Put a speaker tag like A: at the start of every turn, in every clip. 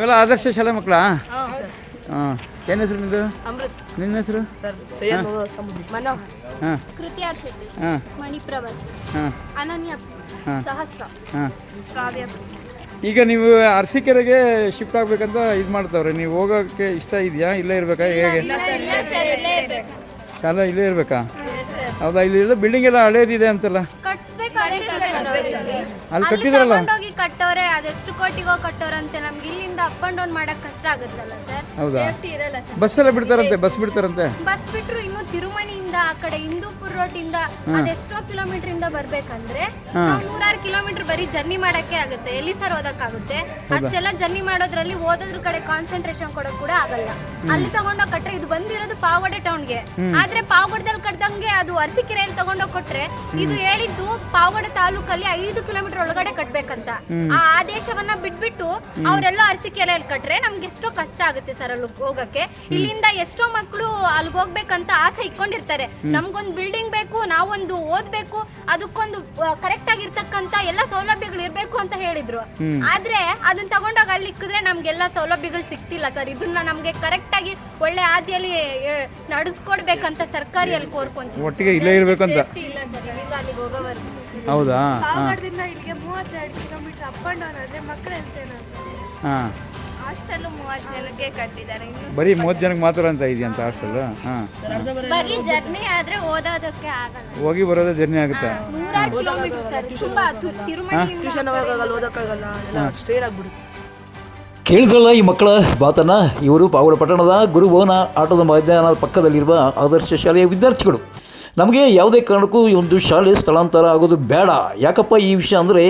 A: ನೀವೆಲ್ಲ ಆದರ್ಶ ಶಾಲೆ ಮಕ್ಕಳಾ? ಹಾಂ. ಏನು ಹೆಸರು ನಿಂದು?
B: ಅಮೃತ್.
A: ನಿನ್ನ ಹೆಸರು?
B: ಮನೋಹರ್.
A: ಹಾಂ.
C: ಕೃತಿಯಾರ್ ಶೆಟ್ಟಿ.
A: ಹಾಂ.
C: ಮಣಿಪ್ರಭಾಸ್.
A: ಹಾಂ.
C: ಅನನ್ಯ.
A: ಹಾಂ.
C: ಸಹಸ್ರ.
A: ಹಾಂ.
C: ಶ್ರಾವ್ಯ.
A: ಈಗ ನೀವು ಅರಸೀಕೆರೆಗೆ ಶಿಫ್ಟ್ ಆಗಬೇಕಂತ ಇದು ಮಾಡ್ತಾವ್ರೆ, ನೀವು ಹೋಗೋಕ್ಕೆ ಇಷ್ಟ ಇದೆಯಾ? ಇಲ್ಲೇ ಇರಬೇಕಾ? ಹೇಗೆ? ಶಾಲೆ ಇಲ್ಲೇ ಇರಬೇಕಾ? ಹೌದಾ? ಇಲ್ಲಿ ಎಲ್ಲ ಬಿಲ್ಡಿಂಗ್ ಎಲ್ಲ ಹಳೇದಿದೆ ಅಂತಲ್ಲ, ಅಲ್ಲಿ ಕಟ್ಟಿದ್ರಲ್ಲ?
C: ಕಟ್ಟೋರೆ ಅದೆಷ್ಟು ಕೋಟಿಗೋ ಕಟ್ಟೋರಂತೆ. ನಮ್ಗೆ ಇಲ್ಲಿಂದ ಅಪ್ ಅಂಡ್ ಡೌನ್ ಮಾಡಕ್ ಕಷ್ಟ ಆಗುತ್ತಲ್ಲ ಸರ್.
A: ಹೌದಾ?
C: ಸೇಫ್ಟಿ ಇರಲ್ಲ ಸರ್.
A: ಬಸ್ ಎಲ್ಲ ಬಿಡ್ತಾರಂತೆ, ಬಸ್ ಬಿಡ್ತಾರಂತೆ.
C: ಬಸ್ ಬಿಟ್ರು ಇನ್ನು ತಿರುಮಣಿಯಿಂದ ಆ ಕಡೆ ಹಿಂದೂಪುರ ರೋಡ್ ಇಂದ ಅದೆಷ್ಟೋ ಕಿಲೋಮೀಟರ್ ಇಂದ ಬರ್ಬೇಕಂದ್ರೆ ನಾವು 106 ಕಿಲೋಮೀಟರ್ ಬರೀ ಜರ್ನಿ ಮಾಡಕ್ಕೆ ಆಗುತ್ತೆ. ಎಲ್ಲಿ ಸರ್ ಓದಕ್ಕಾಗುತ್ತೆ? ಅಷ್ಟೆಲ್ಲ ಜರ್ನಿ ಮಾಡೋದ್ರಲ್ಲಿ ಓದೋದ್ರ ಕಡೆ ಕಾನ್ಸಂಟ್ರೇಷನ್ ಕೊಡೋಕ್ ಕೂಡ ಆಗಲ್ಲ. ಅಲ್ಲಿ ತಗೊಂಡೋಗ್ ಕಟ್ರೆ ಇದು ಬಂದಿರೋದು ಪಾವಗಡ ಟೌನ್ಗೆ, ಆದ್ರೆ ಪಾವಗಡದಲ್ಲಿ ಕಟ್ದಂಗೆ ಅದು ಅರಸೀಕೆರೆಯಲ್ಲಿ ತಗೊಂಡೋಗ್ ಕೊಟ್ರೆ ಇದು ಹೇಳಿದ್ದು ಪಾವಗಡ ತಾಲೂಕಲ್ಲಿ 5 ಕಿಲೋಮೀಟರ್ ಒಳಗಡೆ ಕಟ್ಬೇಕಂತ. ಆ ಆದೇಶವನ್ನ ಬಿಟ್ಬಿಟ್ಟು ಅವರೆಲ್ಲ ಅರಸೀಕೆರೆಯಲ್ಲಿ ಕಟ್ರೆ ನಮ್ಗೆ ಎಷ್ಟೋ ಕಷ್ಟ ಆಗುತ್ತೆ ಸರ್ ಅಲ್ಲಿ ಹೋಗಕ್ಕೆ. ಇಲ್ಲಿಂದ ಎಷ್ಟೋ ಮಕ್ಕಳು ಅಲ್ಲಿಗೆ ಹೋಗ್ಬೇಕಂತ ಆಸೆ ಇಟ್ಕೊಂಡಿರ್ತಾರೆ. ನಮ್ಗೊಂದು ಬಿಲ್ಡಿಂಗ್ ಬೇಕು, ನಾವೊಂದು ಓದ್ಬೇಕು, ಅದಕ್ಕೊಂದು ಕರೆಕ್ಟ್ ಆಗಿರ್ತಕ್ಕಂತ ಎಲ್ಲ ಸೌಲಭ್ಯಗಳು ಇರ್ಬೇಕು ಅಂತ ಹೇಳಿದ್ರು. ಆದ್ರೆ ಅದನ್ನ ತಗೊಂಡೋಗ ಅಲ್ಲಿ ಇಕ್ಕಿದ್ರೆ ನಮ್ಗೆಲ್ಲ ಸೌಲಭ್ಯಗಳು ಸಿಕ್ತಿಲ್ಲ ಸರ್. ಇದನ್ನ ನಮ್ಗೆ ಕರೆಕ್ಟ್ ಆಗಿ ಒಳ್ಳೆ ಹಾದಿಯಲ್ಲಿ ನಡೆಸ್ಕೊಡ್ಬೇಕಂತ ಸರ್ಕಾರಿಯಲ್ಲಿ ಕೋರ್ಕೊಂತೀವಿ.
A: ಒಟ್ಟಿಗೆ ಇಲ್ಲೇ ಇರ್ಬೇಕಂತ
C: ಇಲ್ಲ ಸರ್, ಇಲ್ಲಿಂದ ಅಲ್ಲಿಗೆ ಹೋಗೋವರೆಗೂ.
A: ಹೌದಾ?
B: ಪಾವಗಡದಿಂದ ಇಲ್ಲಿಗೆ 32 ಕಿಲೋಮೀಟರ್ ಅಪ್ ಅಂಡ್ ಡೌನ್ ಆದ್ರೆ ಮಕ್ಕಳು ಹೇಳ್ತೇನೆ.
A: ಹಾಂ.
B: ಹಾಸ್ಟೆಲ್ 30 ಜನಕ್ಕೆ ಕಟ್ಟಿದ್ದಾರೆ.
A: ಬರೀ 30 ಜನಕ್ಕೆ ಮಾತ್ರ ಅಂತ ಇದೆಯಂತ ಹಾಸ್ಟೆಲ್? ಹಾಂ.
B: ಬರೀ ಜರ್ನಿ ಆದ್ರೆ ಓದೋದಕ್ಕೆ ಆಗಲ್ಲ,
A: ಹೋಗಿ ಬರೋದೇ ಜರ್ನಿ ಆಗುತ್ತಾ?
C: 106 ಕಿಲೋಮೀಟರ್ ಸರ್. ತುಂಬಾ ತಿರುಮಣಿಯಿಂದ
B: ಟ್ಯೂಷನ್ ಹೋಗಲ್ಲ, ಓದಕ್ಕಾಗಲ್ಲ, ಎಲ್ಲ ಸ್ಟೇ ಆಗ್ಬಿಡುತ್ತೆ.
D: ಕೇಳಿದ್ರಲ್ಲ ಈ ಮಕ್ಕಳ ಮಾತನ್ನ. ಇವರು ಪಾವಗಡ ಪಟ್ಟಣದ ಗುರುಭವನ ಆಟದ ಮೈದಾನದ ಪಕ್ಕದಲ್ಲಿರುವ ಆದರ್ಶ ಶಾಲೆಯ ವಿದ್ಯಾರ್ಥಿಗಳು. ನಮಗೆ ಯಾವುದೇ ಕಾರಣಕ್ಕೂ ಈ ಒಂದು ಶಾಲೆ ಸ್ಥಳಾಂತರ ಆಗೋದು ಬೇಡ. ಯಾಕಪ್ಪ ಈ ವಿಷಯ ಅಂದರೆ,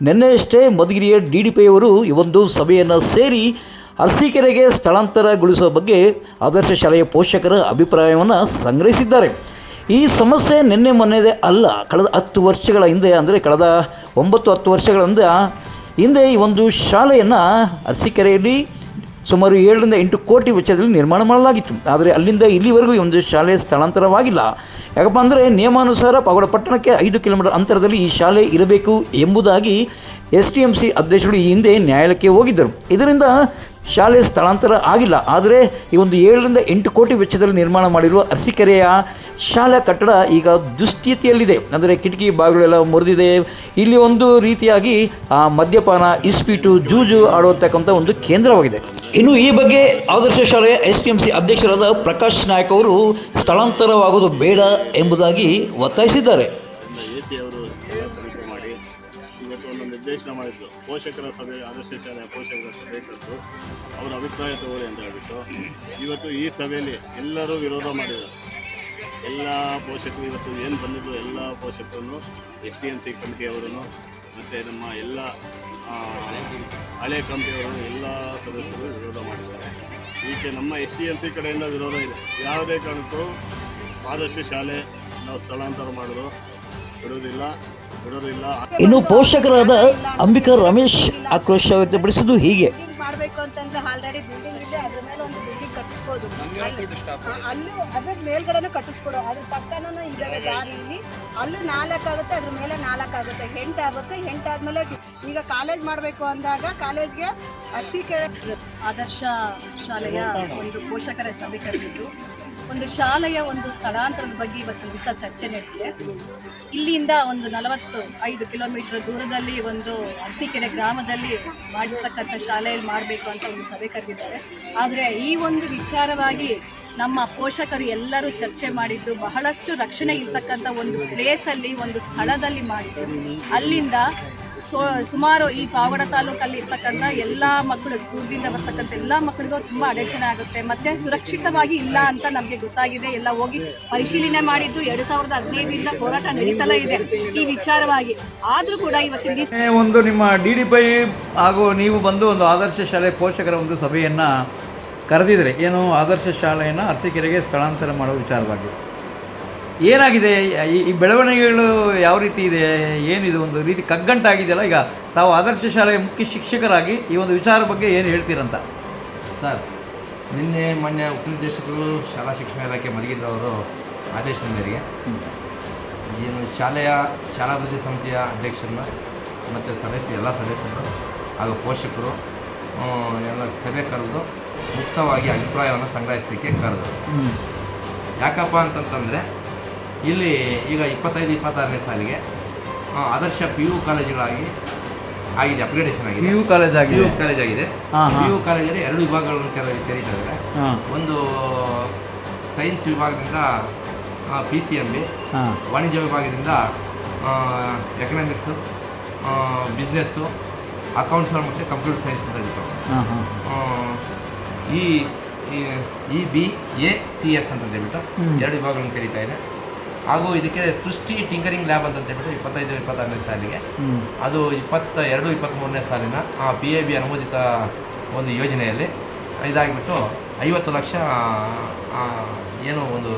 D: ನಿನ್ನೆಯಷ್ಟೇ ಮಧುಗಿರಿಯ DDP ಅವರು ಈ ಒಂದು ಸಭೆಯನ್ನು ಸೇರಿ ಅರಸೀಕೆರೆಗೆ ಸ್ಥಳಾಂತರಗೊಳಿಸುವ ಬಗ್ಗೆ ಆದರ್ಶ ಶಾಲೆಯ ಪೋಷಕರ ಅಭಿಪ್ರಾಯವನ್ನು ಸಂಗ್ರಹಿಸಿದ್ದಾರೆ. ಈ ಸಮಸ್ಯೆ ನಿನ್ನೆ ಮೊನ್ನೆದೇ ಅಲ್ಲ, ಕಳೆದ 10 ವರ್ಷಗಳ ಹಿಂದೆ, ಅಂದರೆ ಕಳೆದ 9-10 ವರ್ಷಗಳ ಹಿಂದೆ ಈ ಒಂದು ಶಾಲೆಯನ್ನು ಅರಸೀಕೆರೆಯಲ್ಲಿ ಸುಮಾರು 7-8 ಕೋಟಿ ವೆಚ್ಚದಲ್ಲಿ ನಿರ್ಮಾಣ ಮಾಡಲಾಗಿತ್ತು. ಆದರೆ ಅಲ್ಲಿಂದ ಇಲ್ಲಿವರೆಗೂ ಈ ಒಂದು ಶಾಲೆ ಸ್ಥಳಾಂತರವಾಗಿಲ್ಲ. ಯಾಕಪ್ಪ ಅಂದರೆ ನಿಯಮಾನುಸಾರ ಪಾವಗಡ ಪಟ್ಟಣಕ್ಕೆ 5 ಕಿಲೋಮೀಟರ್ ಅಂತರದಲ್ಲಿ ಈ ಶಾಲೆ ಇರಬೇಕು ಎಂಬುದಾಗಿ STMC ಅಧ್ಯಕ್ಷರು ಈ ಹಿಂದೆ ನ್ಯಾಯಾಲಯಕ್ಕೆ ಹೋಗಿದ್ದರು. ಇದರಿಂದ ಶಾಲೆ ಸ್ಥಳಾಂತರ ಆಗಿಲ್ಲ. ಆದರೆ ಈ ಒಂದು 7-8 ಕೋಟಿ ವೆಚ್ಚದಲ್ಲಿ ನಿರ್ಮಾಣ ಮಾಡಿರುವ ಅರಸೀಕೆರೆಯ ಶಾಲಾ ಕಟ್ಟಡ ಈಗ ದುಸ್ಥಿತಿಯಲ್ಲಿದೆ. ಅಂದರೆ ಕಿಟಕಿ ಬಾಗಿಲೆಲ್ಲ ಮುರಿದಿದೆ. ಇಲ್ಲಿ ಒಂದು ರೀತಿಯಾಗಿ ಮದ್ಯಪಾನ, ಇಸ್ಪೀಟು, ಜೂಜು ಆಡುವಂತಕ್ಕಂಥ ಒಂದು ಕೇಂದ್ರವಾಗಿದೆ. ಇನ್ನು ಈ ಬಗ್ಗೆ ಆದರ್ಶ ಶಾಲೆಯ STMC ಅಧ್ಯಕ್ಷರಾದ ಪ್ರಕಾಶ್ ನಾಯಕ್ ಅವರು ಸ್ಥಳಾಂತರವಾಗೋದು ಬೇಡ ಎಂಬುದಾಗಿ ಒತ್ತಾಯಿಸಿದ್ದಾರೆ.
E: ನಿರ್ದೇಶನ ಮಾಡಿದ್ರು. ಪೋಷಕರ ಸಭೆ, ಆದರ್ಶ ಶಾಲೆಯ ಪೋಷಕರ ಸಭೆ ಕರೆದು ಅವರ ಅಭಿಪ್ರಾಯ ತಗೊಳ್ಳಿ ಅಂತ ಹೇಳ್ಬಿಟ್ಟು ಇವತ್ತು ಈ ಸಭೆಯಲ್ಲಿ ಎಲ್ಲರೂ ವಿರೋಧ ಮಾಡಿದ್ದಾರೆ. ಎಲ್ಲ ಪೋಷಕರು ಇವತ್ತು ಏನು ಬಂದಿದ್ರು ಎಲ್ಲ ಪೋಷಕರನ್ನು STMC ಕಮಿಟಿಯವರನ್ನು ಮತ್ತು ನಮ್ಮ ಎಲ್ಲ ಹಳೆ ಕಮಿಟಿಯವರು ಎಲ್ಲ ಸದಸ್ಯರು ವಿರೋಧ ಮಾಡಿದ್ದಾರೆ. ಇದಕ್ಕೆ ನಮ್ಮ STMC ಕಡೆಯಿಂದ ವಿರೋಧ ಇದೆ. ಯಾವುದೇ ಕಾರಣಕ್ಕೂ ಆದರ್ಶ ಶಾಲೆ ನಾವು ಸ್ಥಳಾಂತರ ಮಾಡೋದು ಬಿಡೋದಿಲ್ಲ.
D: ಇನ್ನು ಪೋಷಕರಾದ ಅಂಬಿಕಾ ರಮೇಶ್ ಆಕ್ರೋಶ ವ್ಯಕ್ತಪಡಿಸಿದ್ದು ಹೀಗೆ.
F: ಮಾಡಬೇಕು ಅಂತಂದ್ರೆ ಆಲ್ರೆಡಿ ಬಿಲ್ಡಿಂಗ್ ಇದೆ, ಅದ್ರ ಮೇಲೆ ಒಂದು ಬಿಲ್ಡಿಂಗ್ ಕಟ್ಟಿಸ್ಬೋದು. ಅಲ್ಲೂ ಅದ್ರ ಮೇಲ್ಗಡೆನೂ ಕಟ್ಟಿಸ್ಬೋದು. ಅದ್ರ ಪಕ್ಕನೂ ಇದಾವೆ ದಾರಿಲಿ. ಅಲ್ಲೂ 4 ಆಗುತ್ತೆ, ಅದ್ರ ಮೇಲೆ 4 ಆಗುತ್ತೆ, 8 ಆಗುತ್ತೆ. 8 ಆದ್ಮೇಲೆ ಈಗ ಕಾಲೇಜ್ ಮಾಡಬೇಕು ಅಂದಾಗ ಕಾಲೇಜ್ಗೆ ಅರಸೀಕೆರೆ
G: ಆದರ್ಶ ಶಾಲೆಯ ಒಂದು ಪೋಷಕರ ಸಭೆ ಕರೆದಿದ್ದು ಒಂದು ಶಾಲೆಯ ಒಂದು ಸ್ಥಳಾಂತರದ ಬಗ್ಗೆ ಇವತ್ತು ದಿವಸ ಚರ್ಚೆ ನಡೆದಿದೆ. ಇಲ್ಲಿಂದ ಒಂದು 45 ಕಿಲೋಮೀಟರ್ ದೂರದಲ್ಲಿ ಒಂದು ಅರಸೀಕೆರೆ ಗ್ರಾಮದಲ್ಲಿ ಮಾಡಿರ್ತಕ್ಕಂಥ ಶಾಲೆಯಲ್ಲಿ ಮಾಡಬೇಕು ಅಂತ ಒಂದು ಸಭೆ ಕರೆದಿದ್ದಾರೆ. ಆದರೆ ಈ ಒಂದು ವಿಚಾರವಾಗಿ ನಮ್ಮ ಪೋಷಕರು ಎಲ್ಲರೂ ಚರ್ಚೆ ಮಾಡಿದ್ದು ಬಹಳಷ್ಟು ರಕ್ಷಣೆ ಇರ್ತಕ್ಕಂಥ ಒಂದು ಪ್ಲೇಸಲ್ಲಿ, ಒಂದು ಸ್ಥಳದಲ್ಲಿ ಮಾಡಿದ್ದು. ಅಲ್ಲಿಂದ ಸುಮಾರು ಈ ಪಾವಗಡ ತಾಲೂಕಲ್ಲಿ ಇರ್ತಕ್ಕಂಥ ಎಲ್ಲ ಮಕ್ಕಳು, ದೂರದಿಂದ ಬರ್ತಕ್ಕಂಥ ಎಲ್ಲ ಮಕ್ಕಳಿಗೂ ತುಂಬ ಅಡಚಣೆ ಆಗುತ್ತೆ. ಮತ್ತು ಸುರಕ್ಷಿತವಾಗಿ ಇಲ್ಲ ಅಂತ ನಮಗೆ ಗೊತ್ತಾಗಿದೆ. ಎಲ್ಲ ಹೋಗಿ ಪರಿಶೀಲನೆ ಮಾಡಿದ್ದು 2015ರಿಂದ ಹೋರಾಟ ನಡೀತಲೇ ಇದೆ ಈ ವಿಚಾರವಾಗಿ. ಆದರೂ ಕೂಡ ಇವತ್ತಿನ ದಿವಸ
A: ಒಂದು ನಿಮ್ಮ DDP ಹಾಗೂ ನೀವು ಬಂದು ಒಂದು ಆದರ್ಶ ಶಾಲೆ ಪೋಷಕರ ಒಂದು ಸಭೆಯನ್ನು ಕರೆದಿದ್ರೆ, ಏನು ಆದರ್ಶ ಶಾಲೆಯನ್ನು ಅರಸೀಕೆರೆಗೆ ಸ್ಥಳಾಂತರ ಮಾಡೋ ವಿಚಾರವಾಗಿ ಏನಾಗಿದೆ? ಈ ಬೆಳವಣಿಗೆಗಳು ಯಾವ ರೀತಿ ಇದೆ? ಏನಿದು ಒಂದು ರೀತಿ ಕಗ್ಗಂಟಾಗಿದೆಯಲ್ಲ. ಈಗ ತಾವು ಆದರ್ಶ ಶಾಲೆಯ ಮುಖ್ಯ ಶಿಕ್ಷಕರಾಗಿ ಈ ಒಂದು ವಿಚಾರ ಬಗ್ಗೆ ಏನು ಹೇಳ್ತೀರಂತ?
H: ಸರ್, ನಿನ್ನೆ ಮೊನ್ನೆ ಉಪನಿರ್ದೇಶಕರು ಶಾಲಾ ಶಿಕ್ಷಣ ಇಲಾಖೆ ಮಧುಗಿರಿಯವರು ಆದೇಶದ ಮೇರೆಗೆ ಏನು ಶಾಲಾಭಿವೃದ್ಧಿ ಸಮಿತಿಯ ಅಧ್ಯಕ್ಷರನ್ನ ಮತ್ತು ಎಲ್ಲ ಸದಸ್ಯರು ಹಾಗೂ ಪೋಷಕರು ಎಲ್ಲ ಸಭೆ ಕರೆದು ಮುಕ್ತವಾಗಿ ಅಭಿಪ್ರಾಯವನ್ನು ಸಂಗ್ರಹಿಸಲಿಕ್ಕೆ ಕರೆದರು. ಯಾಕಪ್ಪ ಅಂತಂತಂದರೆ ಇಲ್ಲಿ ಈಗ 25-26ನೇ ಸಾಲಿಗೆ ಆದರ್ಶ PU ಕಾಲೇಜುಗಳಾಗಿ ಆಗಿದೆ, ಅಪ್ಗ್ರೇಡೇಷನ್ ಆಗಿದೆ.
A: PU ಕಾಲೇಜ್ ಆಗಿದೆ.
H: ಕಾಲೇಜ್ ಆಗಿದೆ. PU ಕಾಲೇಜಲ್ಲಿ 2 ವಿಭಾಗಗಳನ್ನು ತೆರೀತಾ ಇದ್ದಾರೆ. ಒಂದು ಸೈನ್ಸ್ ವಿಭಾಗದಿಂದ PCMB, ವಾಣಿಜ್ಯ ವಿಭಾಗದಿಂದ ಎಕನಾಮಿಕ್ಸು, ಬಿಸ್ನೆಸ್ಸು, ಅಕೌಂಟ್ಸ್ ಮತ್ತು ಕಂಪ್ಯೂಟರ್ ಸೈನ್ಸ್ ಅಂತ ಹೇಳ್ತಾರೆ. EBACS ಅಂತ ಹೇಳ್ಬಿಟ್ಟು 2 ವಿಭಾಗಗಳನ್ನು ಕರೀತಾ ಇದೆ. ಹಾಗೂ ಇದಕ್ಕೆ ಸೃಷ್ಟಿ ಟಿಂಕರಿಂಗ್ ಲ್ಯಾಬ್ ಅಂತ ಹೇಳ್ಬಿಟ್ಟು 25-26ನೇ ಸಾಲಿಗೆ, ಅದು 22-23ನೇ ಸಾಲಿನ PAB ಅನುಮೋದಿತ ಒಂದು ಯೋಜನೆಯಲ್ಲಿ ಇದಾಗಿಬಿಟ್ಟು 50 ಲಕ್ಷ ಏನು ಒಂದು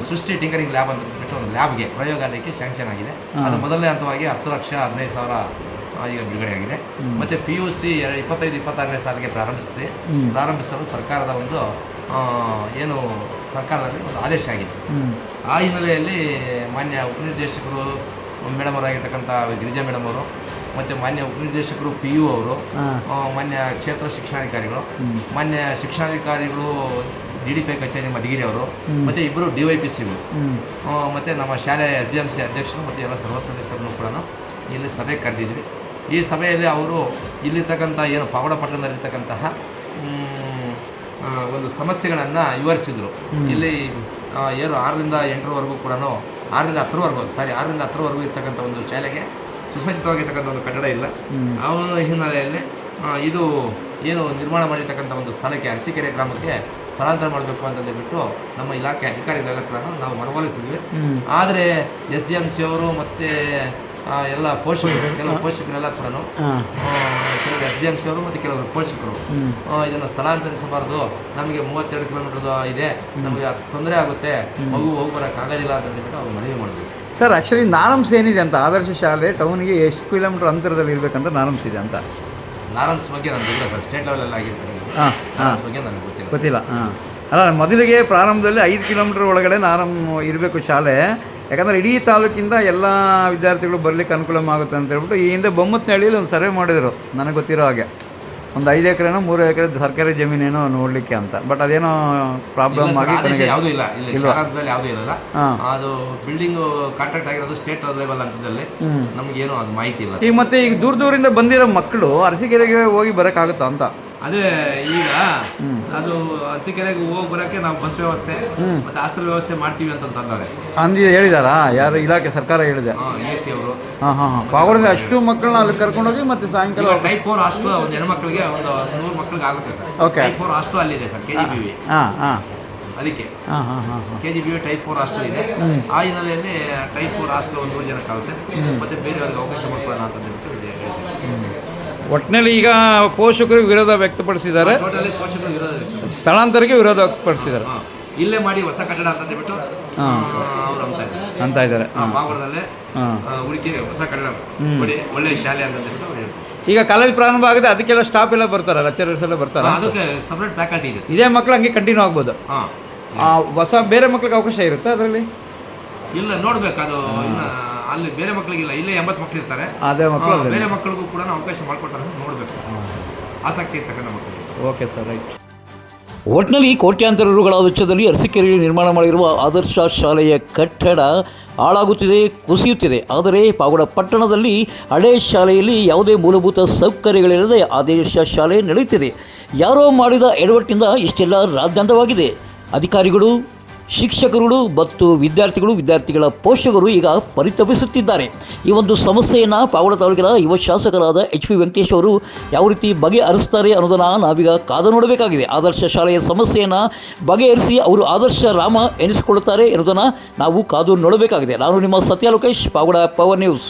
H: ಸೃಷ್ಟಿ ಟಿಂಕರಿಂಗ್ ಲ್ಯಾಬ್ ಅಂತ ಹೇಳ್ಬಿಟ್ಟು ಒಂದು ಲ್ಯಾಬ್ಗೆ ಪ್ರಯೋಗಾಲಯಕ್ಕೆ ಸ್ಯಾಂಕ್ಷನ್ ಆಗಿದೆ. ಅದು ಮೊದಲನೇ ಹಂತವಾಗಿ 10,15,000 ಈಗ ಬಿಡುಗಡೆ ಆಗಿದೆ. ಮತ್ತು PUC 25-26ನೇ ಸಾಲಿಗೆ ಪ್ರಾರಂಭಿಸಲು ಸರ್ಕಾರದ ಒಂದು ಏನು ಸರ್ಕಾರದಲ್ಲಿ ಒಂದು ಆದೇಶ ಆಗಿದೆ. ಆ ಹಿನ್ನೆಲೆಯಲ್ಲಿ ಮಾನ್ಯ ಉಪನಿರ್ದೇಶಕರು ಮೇಡಮ್ ಅವರಾಗಿರ್ತಕ್ಕಂಥ ಗಿರಿಜಾ ಮೇಡಮ್ ಅವರು ಮತ್ತು ಮಾನ್ಯ ಉಪನಿರ್ದೇಶಕರು PU ಅವರು, ಮಾನ್ಯ ಕ್ಷೇತ್ರ ಶಿಕ್ಷಣಾಧಿಕಾರಿಗಳು, ಮಾನ್ಯ ಶಿಕ್ಷಣಾಧಿಕಾರಿಗಳು DDP ಕಚೇರಿ ಮಧುಗಿರಿ ಅವರು, ಮತ್ತು 2 DYPCಗಳು, ಮತ್ತು ನಮ್ಮ ಶಾಲೆಯ SDMC ಅಧ್ಯಕ್ಷರು ಮತ್ತು ಎಲ್ಲ ಸರ್ವ ಸದಸ್ಯರನ್ನು ಕೂಡ ಇಲ್ಲಿ ಸಭೆ ಕರೆದಿದ್ವಿ. ಈ ಸಭೆಯಲ್ಲಿ ಅವರು ಇಲ್ಲಿರ್ತಕ್ಕಂಥ ಏನು ಪಾವಗಡ ಪಟ್ಟಣದಲ್ಲಿರ್ತಕ್ಕಂತಹ ಒಂದು ಸಮಸ್ಯೆಗಳನ್ನು ವಿವರಿಸಿದರು. ಇಲ್ಲಿ ಏನು 6ರಿಂದ 8ರವರೆಗೂ ಕೂಡ 6ರಿಂದ 10ರವರೆಗೂ ಇರ್ತಕ್ಕಂಥ ಒಂದು ಶಾಲೆಗೆ ಸುಸಜ್ಜಿತವಾಗಿರ್ತಕ್ಕಂಥ ಒಂದು ಕಟ್ಟಡ ಇಲ್ಲ. ಆ ಹಿನ್ನೆಲೆಯಲ್ಲಿ ಇದು ಏನು ನಿರ್ಮಾಣ ಮಾಡಿರ್ತಕ್ಕಂಥ ಒಂದು ಸ್ಥಳಕ್ಕೆ ಅರಸೀಕೆರೆ ಗ್ರಾಮಕ್ಕೆ ಸ್ಥಳಾಂತರ ಮಾಡಬೇಕು ಅಂತಂದೇಳ್ಬಿಟ್ಟು ನಮ್ಮ ಇಲಾಖೆ ಅಧಿಕಾರಿಗಳೆಲ್ಲ ಕೂಡ ನಾವು ಮನವೊಲಿಸಿದ್ವಿ. ಆದರೆ SDMC ಅವರು ಮತ್ತು ಎಲ್ಲ ಪೋಷಕರು, ಕೆಲವು ಪೋಷಕರೆಲ್ಲ ಕೂಡ ಕೆಲವರು SDMC ಅವರು ಮತ್ತು ಕೆಲವರು ಪೋಷಕರು ಇದನ್ನು ಸ್ಥಳಾಂತರಿಸಬಾರ್ದು, ನಮಗೆ 32 ಕಿಲೋಮೀಟರ್ ಇದೆ, ನಮಗೆ ತೊಂದರೆ ಆಗುತ್ತೆ, ಮಗು ಹೋಗಿ ಬರೋಕ್ಕಾಗೋದಿಲ್ಲ ಅಂತಂದ್ಬಿಟ್ಟು ಅವ್ರು ಮನವಿ ಮಾಡಿದ್ವಿ.
A: ಸರ್ ಆ್ಯಕ್ಚುಲಿ ನಾರ್ಮ್ಸ್ ಏನಿದೆ ಅಂತ, ಆದರ್ಶ ಶಾಲೆ ಟೌನ್ಗೆ ಎಷ್ಟು ಕಿಲೋಮೀಟರ್ ಅಂತರದಲ್ಲಿ ಇರಬೇಕಂತ ನಾರ್ಮ್ಸ್ ಇದೆ ಅಂತ?
H: ನಾರ್ಮ್ಸ್ ಬಗ್ಗೆ ನನಗೆ ಗೊತ್ತಿಲ್ಲ ಸರ್, ಸ್ಟೇಟ್ ಲೆವೆಲಲ್ಲಿ ಆಗಿರ್ತಾರೆ. ನಾರ್ಮ್ಸ್ ಬಗ್ಗೆ ನನಗೆ ಗೊತ್ತಿಲ್ಲ.
A: ಅಲ್ಲ, ಮೊದಲಿಗೆ ಪ್ರಾರಂಭದಲ್ಲಿ 5 ಕಿಲೋಮೀಟರ್ ಒಳಗಡೆ ನಾರಮ್ ಇರಬೇಕು ಶಾಲೆ, ಯಾಕಂದರೆ ಇಡೀ ತಾಲೂಕಿಂದ ಎಲ್ಲ ವಿದ್ಯಾರ್ಥಿಗಳು ಬರಲಿಕ್ಕೆ ಅನುಕೂಲ ಆಗುತ್ತೆ ಅಂತ ಹೇಳ್ಬಿಟ್ಟು ಈ ಹಿಂದೆ ಬೊಮ್ಮತ್ನಹಳ್ಳಿಯಲ್ಲಿ ಒಂದು ಸರ್ವೆ ಮಾಡಿದರು ನನಗೆ ಗೊತ್ತಿರೋ ಹಾಗೆ. ಒಂದು 5 ಎಕರೆನೋ 3 ಎಕರೆ ಸರ್ಕಾರಿ ಜಮೀನೇನೋ ನೋಡಲಿಕ್ಕೆ ಅಂತ. ಬಟ್ ಅದೇನೋ ಪ್ರಾಬ್ಲಮ್ ಆಗಿ
H: ಯಾವುದೂ ಇಲ್ಲ, ಯಾವುದೂ ಇರಲ್ಲ. ಅದು ಬಿಲ್ಡಿಂಗ್ ಕಾಂಟ್ರಾಕ್ಟ್ ಆಗಿರೋದು ಸ್ಟೇಟ್ ಲೆವೆಲ್ ಹಂತದಲ್ಲಿ, ನಮಗೇನು ಅದು ಮಾಹಿತಿ ಇಲ್ಲ.
A: ಈಗ ಮತ್ತೆ ಈಗ ದೂರದಿಂದ ಬಂದಿರೋ ಮಕ್ಕಳು ಅರಸೀಕೆರೆಗೆ ಹೋಗಿ ಬರೋಕ್ಕಾಗುತ್ತಾ ಅಂತ?
H: ಅದೇ ಈಗ ಅದು ಅರಸೀಕೆರೆಗೆ ಹೋಗಿ ಬರೋಕ್ಕೆ ನಾವು ಬಸ್ ವ್ಯವಸ್ಥೆ ಮತ್ತು ಹಾಸ್ಟೆಲ್ ವ್ಯವಸ್ಥೆ ಮಾಡ್ತೀವಿ ಅಂತಂದರೆ
A: ಹೇಳಿದಾರಾ? ಯಾರು ಇಲಾಖೆ ಸರ್ಕಾರ ಹೇಳಿದೆ?
H: AC ಅವರು.
A: ಪಾವಗಡದ ಅಷ್ಟು ಮಕ್ಕಳನ್ನ ಅಲ್ಲಿ ಕರ್ಕೊಂಡೋಗಿ ಮತ್ತೆ ಸಾಯಂಕಾಲ
H: ಟೈಪ್ 4 ಹಾಸ್ಟೆಲ್ ಒಂದು ಹೆಣ್ಮಕ್ಳಿಗೆ ಒಂದು 100 ಮಕ್ಕಳಿಗೆ ಆಗುತ್ತೆ ಸರ್.
A: ಓಕೆ.
H: ಟೈಪ್ 4 ಹಾಸ್ಟೆಲ್ ಅಲ್ಲಿದೆ ಸರ್, KGBV. ಅದಕ್ಕೆ KGBV ಟೈಪ್ 4 ಹಾಸ್ಟೆಲ್ ಇದೆ. ಆ ಹಿನ್ನೆಲೆಯಲ್ಲಿ ಟೈಪ್ 4 ಹಾಸ್ಟೆಲ್ 100 ಜನಕ್ಕಾಗುತ್ತೆ, ಮತ್ತು ಬೇರೆಯವ್ರಿಗೆ ಅವಕಾಶ ಮಾಡ್ಕೊಳ್ಳೋಣ ಅಂತ ಹೇಳ್ಬಿಟ್ಟು
A: ಒಟ್ಟಿನಲ್ಲಿ ಈಗ ಪೋಷಕರು ವಿರೋಧ ವ್ಯಕ್ತಪಡಿಸಿದ್ದಾರೆ,
H: ಟೋಟಲಿ ಪೋಷಕರು ವಿರೋಧ
A: ಸ್ಥಳಾಂತರಕ್ಕೆ ವಿರೋಧ ವ್ಯಕ್ತಪಡಿಸಿದ್ದಾರೆ.
H: ಇಲ್ಲೇ ಮಾಡಿ ಹೊಸ ಕಟ್ಟಡ ಅಂತ ಹೇಳ್ಬಿಟ್ಟು ಅವ್ರು
A: ಅಂತ ಇದ್ದಾರೆ.
H: ಪಾವಗಡದಲ್ಲೇ ಹುಡುಕಿ ಹೊಸ ಕಟ್ಟಡ ಕೊಡಿ, ಒಳ್ಳೆ ಶಾಲೆ ಅಂತ ಹೇಳ್ಬಿಟ್ಟು.
A: ಈಗ ಕಾಲೇಜ್ ಪ್ರಾರಂಭ ಆಗಿದೆ, ಅದಕ್ಕೆಲ್ಲ ಸ್ಟಾಫ್ ಎಲ್ಲ ಬರ್ತಾರೆ, ಲೆಕ್ಚರರ್ಸ್ ಎಲ್ಲ ಬರ್ತಾರೆ.
H: ಅದಕ್ಕೆ ಸಪ್ರೇಟ್ ಫ್ಯಾಕಲ್ಟಿ ಇದೆ.
A: ಇದೇ ಮಕ್ಕಳು ಹಂಗೆ ಕಂಟಿನ್ಯೂ ಆಗ್ಬೋದು. ಹೊಸ ಬೇರೆ ಮಕ್ಳಿಗೆ ಅವಕಾಶ ಇರುತ್ತೆ ಅದರಲ್ಲಿ?
H: ಇಲ್ಲ, ನೋಡ್ಬೇಕು ಅದು. ಇನ್ನು ಅಲ್ಲಿ ಬೇರೆ ಮಕ್ಕಳಿಗಿಲ್ಲ, ಇಲ್ಲೇ 80 ಮಕ್ಕಳು ಇರ್ತಾರೆ.
A: ಅದೇ ಮಕ್ಕಳು
H: ಬೇರೆ ಮಕ್ಕಳಿಗೂ ಕೂಡ ಅವಕಾಶ ಮಾಡಿಕೊಟ್ಟಾರೆ, ನೋಡಬೇಕು, ಆಸಕ್ತಿ ಇರ್ತಕ್ಕಂಥ ಮಕ್ಕಳು.
A: Okay sir, right.
D: ಒಟ್ಟಿನಲ್ಲಿ ಕೋಟ್ಯಾಂತರ ರುಗಳ ವೆಚ್ಚದಲ್ಲಿ ಅರಸೀಕೆರೆಯಲ್ಲಿ ನಿರ್ಮಾಣ ಮಾಡಿರುವ ಆದರ್ಶ ಶಾಲೆಯ ಕಟ್ಟಡ ಹಾಳಾಗುತ್ತಿದೆ, ಕುಸಿಯುತ್ತಿದೆ. ಆದರೆ ಪಾವಗಡ ಪಟ್ಟಣದಲ್ಲಿ ಹಳೆ ಶಾಲೆಯಲ್ಲಿ ಯಾವುದೇ ಮೂಲಭೂತ ಸೌಕರ್ಯಗಳಿಲ್ಲದೆ ಆದರ್ಶ ಶಾಲೆ ನಡೆಯುತ್ತಿದೆ. ಯಾರೋ ಮಾಡಿದ ಎಡವಟ್ಟಿನಿಂದ ಇಷ್ಟೆಲ್ಲ ರಾದ್ಧಾಂತವಾಗಿದೆ. ಅಧಿಕಾರಿಗಳು, ಶಿಕ್ಷಕರುಗಳು ಮತ್ತು ವಿದ್ಯಾರ್ಥಿಗಳ ಪೋಷಕರು ಈಗ ಪರಿತಪಿಸುತ್ತಿದ್ದಾರೆ. ಈ ಒಂದು ಸಮಸ್ಯೆಯನ್ನು ಪಾವಗಡ ತಾಲೂಕಿನ ಯುವ ಶಾಸಕರಾದ HV ವೆಂಕಟೇಶ್ ಅವರು ಯಾವ ರೀತಿ ಬಗೆಹರಿಸ್ತಾರೆ ಅನ್ನೋದನ್ನು ನಾವೀಗ ಕಾದು ನೋಡಬೇಕಾಗಿದೆ. ಆದರ್ಶ ಶಾಲೆಯ ಸಮಸ್ಯೆಯನ್ನು ಬಗೆಹರಿಸಿ ಅವರು ಆದರ್ಶ ರಾಮ ಎನಿಸಿಕೊಳ್ಳುತ್ತಾರೆ ಎನ್ನುವುದನ್ನು ನಾವು ಕಾದು ನೋಡಬೇಕಾಗಿದೆ. ನಾನು ನಿಮ್ಮ ಸತ್ಯ ಲೋಕೇಶ್, ಪಾವಗಡ ಪವರ್ ನ್ಯೂಸ್.